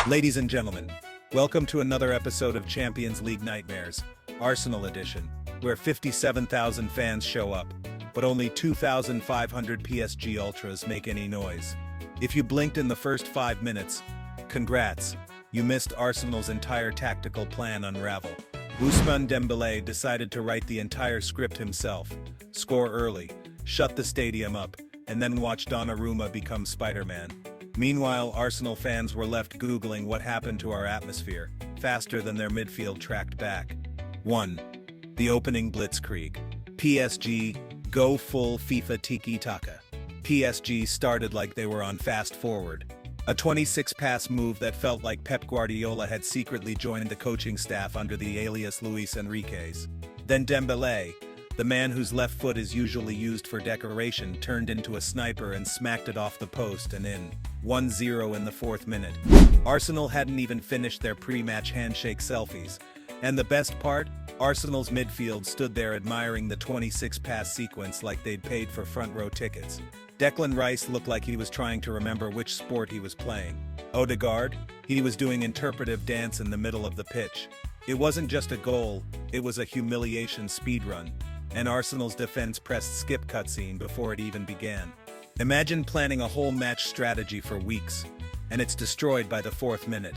Ladies and gentlemen, welcome to another episode of Champions League Nightmares, Arsenal Edition, where 57,000 fans show up, but only 2,500 PSG Ultras make any noise. If you blinked in the first 5 minutes, congrats, you missed Arsenal's entire tactical plan unravel. Ousmane Dembélé decided to write the entire script himself, score early, shut the stadium up, and then watch Donnarumma become Spider-Man. Meanwhile, Arsenal fans were left Googling what happened to our atmosphere, faster than their midfield tracked back. 1. The opening blitzkrieg. PSG, go full FIFA tiki-taka. PSG started like they were on fast forward. A 26-pass move that felt like Pep Guardiola had secretly joined the coaching staff under the alias Luis Enriquez. Then Dembélé, the man whose left foot is usually used for decoration, turned into a sniper and smacked it off the post and in. 1-0 in the 4th minute. Arsenal hadn't even finished their pre-match handshake selfies. And the best part? Arsenal's midfield stood there admiring the 26-pass sequence like they'd paid for front-row tickets. Declan Rice looked like he was trying to remember which sport he was playing. Odegaard? He was doing interpretive dance in the middle of the pitch. It wasn't just a goal, it was a humiliation speedrun. And Arsenal's defense pressed skip cutscene before it even began. Imagine planning a whole match strategy for weeks, and it's destroyed by the 4th minute.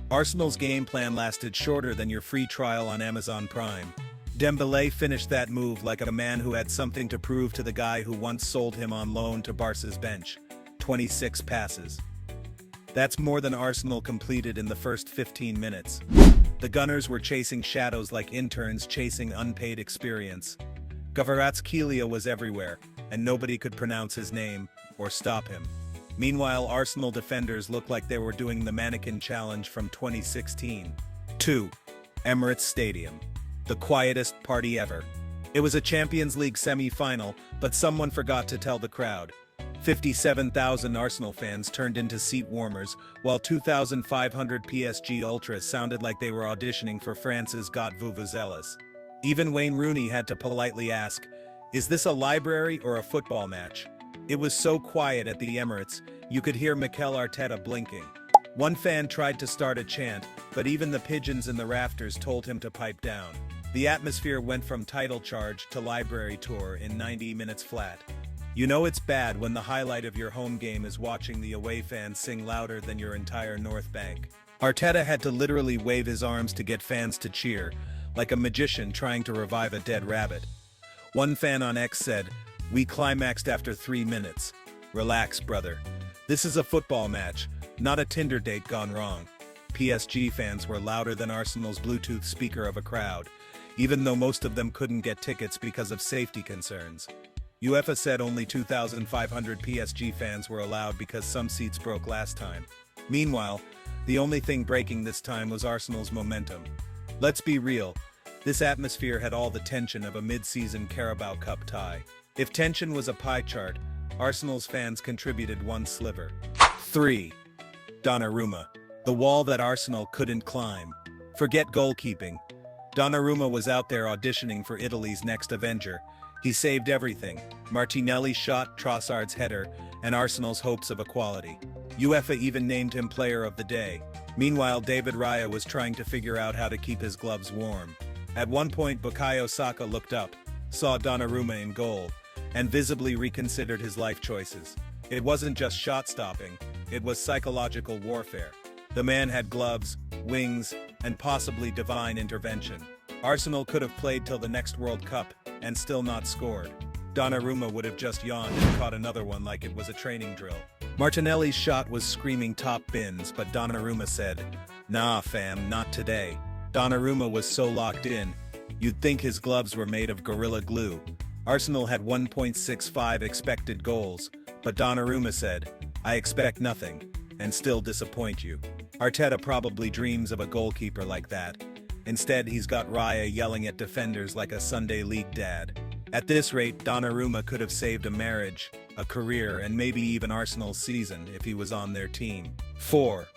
Arsenal's game plan lasted shorter than your free trial on Amazon Prime. Dembélé finished that move like a man who had something to prove to the guy who once sold him on loan to Barca's bench. 26 passes. That's more than Arsenal completed in the first 15 minutes. The Gunners were chasing shadows like interns chasing unpaid experience. Kvaratskhelia was everywhere, and nobody could pronounce his name or stop him. Meanwhile, Arsenal defenders looked like they were doing the mannequin challenge from 2016. 2. Emirates Stadium. The quietest party ever. It was a Champions League semi-final, but someone forgot to tell the crowd. 57,000 Arsenal fans turned into seat warmers, while 2,500 PSG Ultras sounded like they were auditioning for France's Got Vuvuzelas. Even Wayne Rooney had to politely ask, "Is this a library or a football match?" It was so quiet at the Emirates, you could hear Mikel Arteta blinking. One fan tried to start a chant, but even the pigeons in the rafters told him to pipe down. The atmosphere went from title charge to library tour in 90 minutes flat. You know it's bad when the highlight of your home game is watching the away fans sing louder than your entire North Bank. Arteta had to literally wave his arms to get fans to cheer, like a magician trying to revive a dead rabbit. One fan on X said, "We climaxed after 3 minutes. Relax, brother. This is a football match, not a Tinder date gone wrong." PSG fans were louder than Arsenal's Bluetooth speaker of a crowd, even though most of them couldn't get tickets because of safety concerns. UEFA said only 2,500 PSG fans were allowed because some seats broke last time. Meanwhile, the only thing breaking this time was Arsenal's momentum. Let's be real, this atmosphere had all the tension of a mid-season Carabao Cup tie. If tension was a pie chart, Arsenal's fans contributed one sliver. 3. Donnarumma. The wall that Arsenal couldn't climb. Forget goalkeeping. Donnarumma was out there auditioning for Italy's next Avenger. He saved everything. Martinelli's shot, Trossard's header, and Arsenal's hopes of equality. UEFA even named him Player of the Day. Meanwhile, David Raya was trying to figure out how to keep his gloves warm. At one point, Bukayo Saka looked up, saw Donnarumma in goal, and visibly reconsidered his life choices. It wasn't just shot-stopping, it was psychological warfare. The man had gloves, wings, and possibly divine intervention. Arsenal could have played till the next World Cup and still not scored. Donnarumma would have just yawned and caught another one like it was a training drill. Martinelli's shot was screaming top bins, but Donnarumma said, "Nah fam, not today." Donnarumma was so locked in, you'd think his gloves were made of Gorilla Glue. Arsenal had 1.65 expected goals, but Donnarumma said, "I expect nothing, and still disappoint you." Arteta probably dreams of a goalkeeper like that. Instead, he's got Raya yelling at defenders like a Sunday League dad. At this rate, Donnarumma could have saved a marriage, a career, and maybe even Arsenal's season if he was on their team. 4.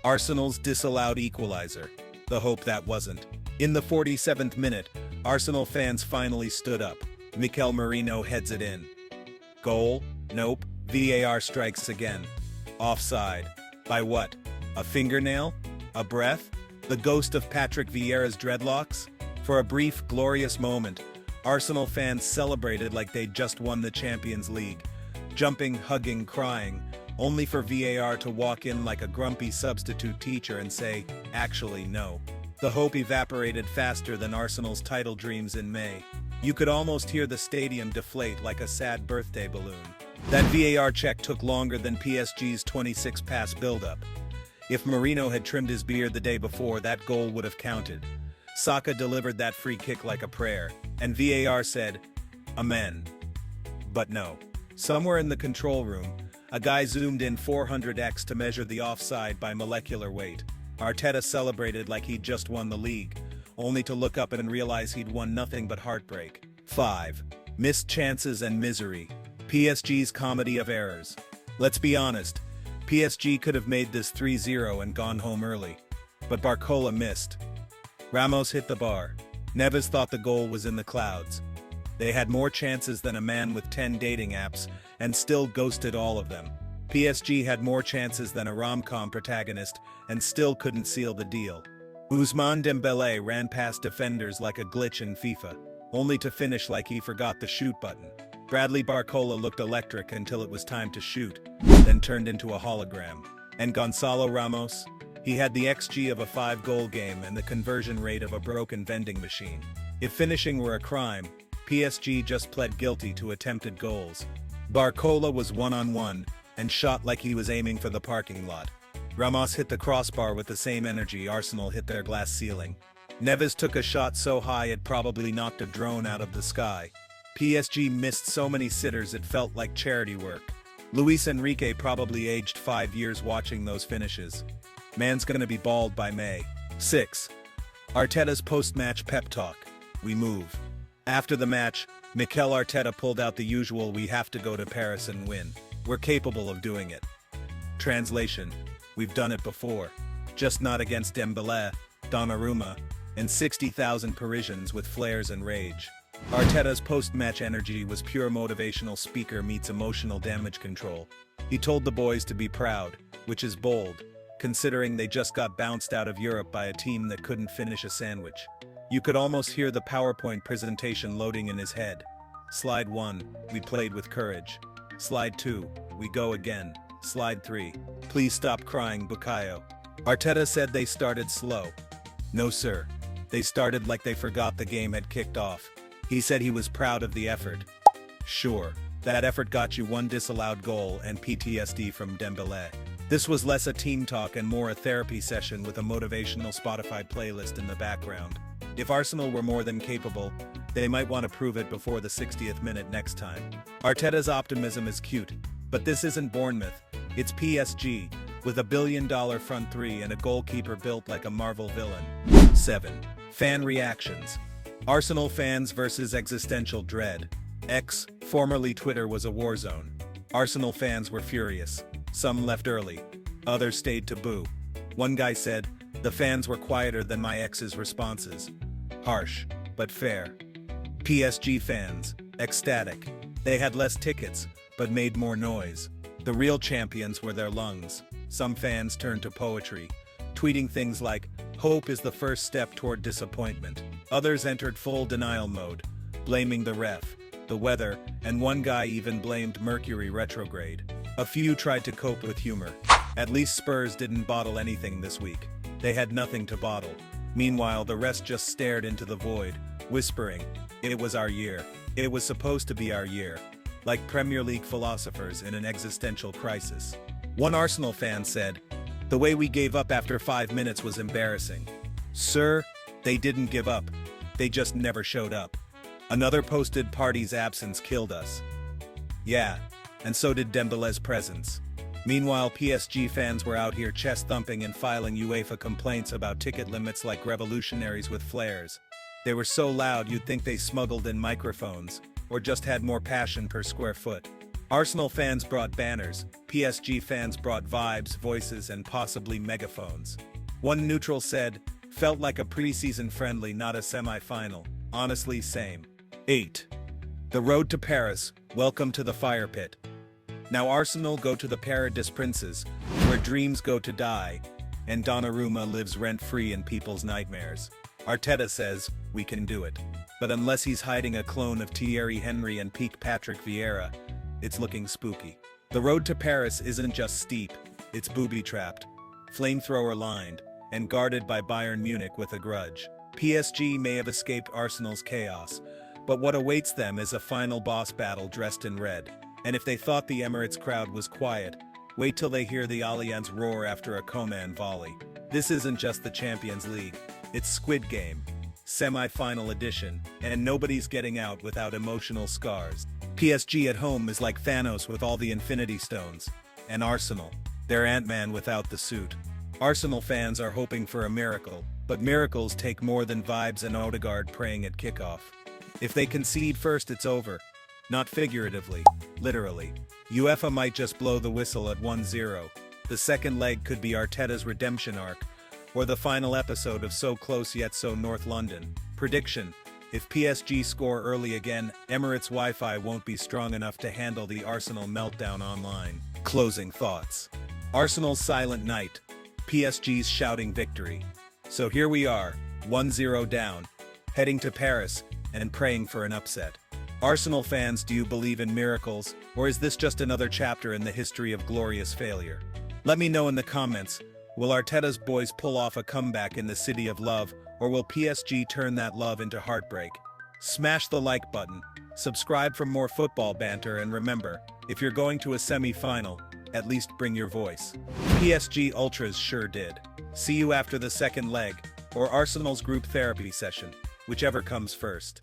Arsenal's disallowed equalizer. The hope that wasn't. In the 47th minute, Arsenal fans finally stood up. Mikel Merino heads it in. Goal? Nope. VAR strikes again. Offside. By what? A fingernail? A breath? The ghost of Patrick Vieira's dreadlocks? For a brief, glorious moment, Arsenal fans celebrated like they'd just won the Champions League, jumping, hugging, crying, only for VAR to walk in like a grumpy substitute teacher and say, "Actually, no." The hope evaporated faster than Arsenal's title dreams in May. You could almost hear the stadium deflate like a sad birthday balloon. That VAR check took longer than PSG's 26-pass build-up. If Mourinho had trimmed his beard the day before, that goal would have counted. Saka delivered that free kick like a prayer, and VAR said, "Amen." But no. Somewhere in the control room, a guy zoomed in 400x to measure the offside by molecular weight. Arteta celebrated like he'd just won the league, only to look up and realize he'd won nothing but heartbreak. 5. Missed chances and misery. PSG's comedy of errors. Let's be honest, PSG could have made this 3-0 and gone home early. But Barcola missed. Ramos hit the bar. Neves thought the goal was in the clouds. They had more chances than a man with 10 dating apps, and still ghosted all of them. PSG had more chances than a rom-com protagonist, and still couldn't seal the deal. Ousmane Dembélé ran past defenders like a glitch in FIFA, only to finish like he forgot the shoot button. Bradley Barcola looked electric until it was time to shoot, then turned into a hologram. And Gonzalo Ramos? He had the XG of a 5-goal game and the conversion rate of a broken vending machine. If finishing were a crime, PSG just pled guilty to attempted goals. Barcola was one-on-one and shot like he was aiming for the parking lot. Ramos hit the crossbar with the same energy Arsenal hit their glass ceiling. Neves took a shot so high it probably knocked a drone out of the sky. PSG missed so many sitters it felt like charity work. Luis Enrique probably aged 5 years watching those finishes. Man's gonna be bald by May. 6. Arteta's post-match pep talk. We move. After the match, Mikel Arteta pulled out the usual "we have to go to Paris and win. We're capable of doing it." Translation: we've done it before. Just not against Dembélé, Donnarumma, and 60,000 Parisians with flares and rage. Arteta's post-match energy was pure motivational speaker meets emotional damage control. He told the boys to be proud, which is bold, considering they just got bounced out of Europe by a team that couldn't finish a sandwich. You could almost hear the PowerPoint presentation loading in his head. Slide 1, we played with courage. Slide 2, we go again. Slide 3, please stop crying, Bukayo. Arteta said they started slow. No sir. They started like they forgot the game had kicked off. He said he was proud of the effort. Sure, that effort got you one disallowed goal and PTSD from Dembélé. This was less a team talk and more a therapy session with a motivational Spotify playlist in the background. If Arsenal were more than capable, they might want to prove it before the 60th minute next time. Arteta's optimism is cute, but this isn't Bournemouth, it's PSG, with $1 billion front three and a goalkeeper built like a Marvel villain. 7. Fan reactions. Arsenal fans versus existential dread. X, formerly Twitter, was a war zone. Arsenal fans were furious. Some left early. Others stayed to boo. One guy said, "The fans were quieter than my ex's responses." Harsh, but fair. PSG fans, ecstatic. They had less tickets, but made more noise. The real champions were their lungs. Some fans turned to poetry, tweeting things like, "Hope is the first step toward disappointment." Others entered full denial mode, blaming the ref, the weather, and one guy even blamed Mercury retrograde. A few tried to cope with humor. At least Spurs didn't bottle anything this week. They had nothing to bottle. Meanwhile, the rest just stared into the void, whispering, "It was our year. It was supposed to be our year." Like Premier League philosophers in an existential crisis. One Arsenal fan said, "The way we gave up after 5 minutes was embarrassing." Sir, they didn't give up. They just never showed up. Another posted, "Party's absence killed us." Yeah, and so did Dembélé's presence. Meanwhile, PSG fans were out here chest-thumping and filing UEFA complaints about ticket limits like revolutionaries with flares. They were so loud you'd think they smuggled in microphones, or just had more passion per square foot. Arsenal fans brought banners, PSG fans brought vibes, voices, and possibly megaphones. One neutral said, "Felt like a preseason friendly, not a semi-final. Honestly, same." 8. The road to Paris, welcome to the fire pit. Now Arsenal go to the Paris des Princes, where dreams go to die, and Donnarumma lives rent-free in people's nightmares. Arteta says, "We can do it." But unless he's hiding a clone of Thierry Henry and peak Patrick Vieira, it's looking spooky. The road to Paris isn't just steep, it's booby-trapped, flamethrower-lined, and guarded by Bayern Munich with a grudge. PSG may have escaped Arsenal's chaos, but what awaits them is a final boss battle dressed in red. And if they thought the Emirates crowd was quiet, wait till they hear the Allianz roar after a Coman volley. This isn't just the Champions League, it's Squid Game, semi-final edition, and nobody's getting out without emotional scars. PSG at home is like Thanos with all the Infinity Stones, and Arsenal, they're Ant-Man without the suit. Arsenal fans are hoping for a miracle, but miracles take more than vibes and Odegaard praying at kickoff. If they concede first, it's over. Not figuratively, literally. UEFA might just blow the whistle at 1-0. The second leg could be Arteta's redemption arc, or the final episode of So Close Yet So North London. Prediction: if PSG score early again, Emirates Wi-Fi won't be strong enough to handle the Arsenal meltdown online. Closing thoughts. Arsenal's silent night, PSG's shouting victory. So here we are, 1-0 down, heading to Paris, and praying for an upset. Arsenal fans, do you believe in miracles, or is this just another chapter in the history of glorious failure? Let me know in the comments. Will Arteta's boys pull off a comeback in the city of love, or will PSG turn that love into heartbreak? Smash the like button, subscribe for more football banter, and remember, if you're going to a semi-final, at least bring your voice. PSG Ultras sure did. See you after the second leg, or Arsenal's group therapy session, whichever comes first.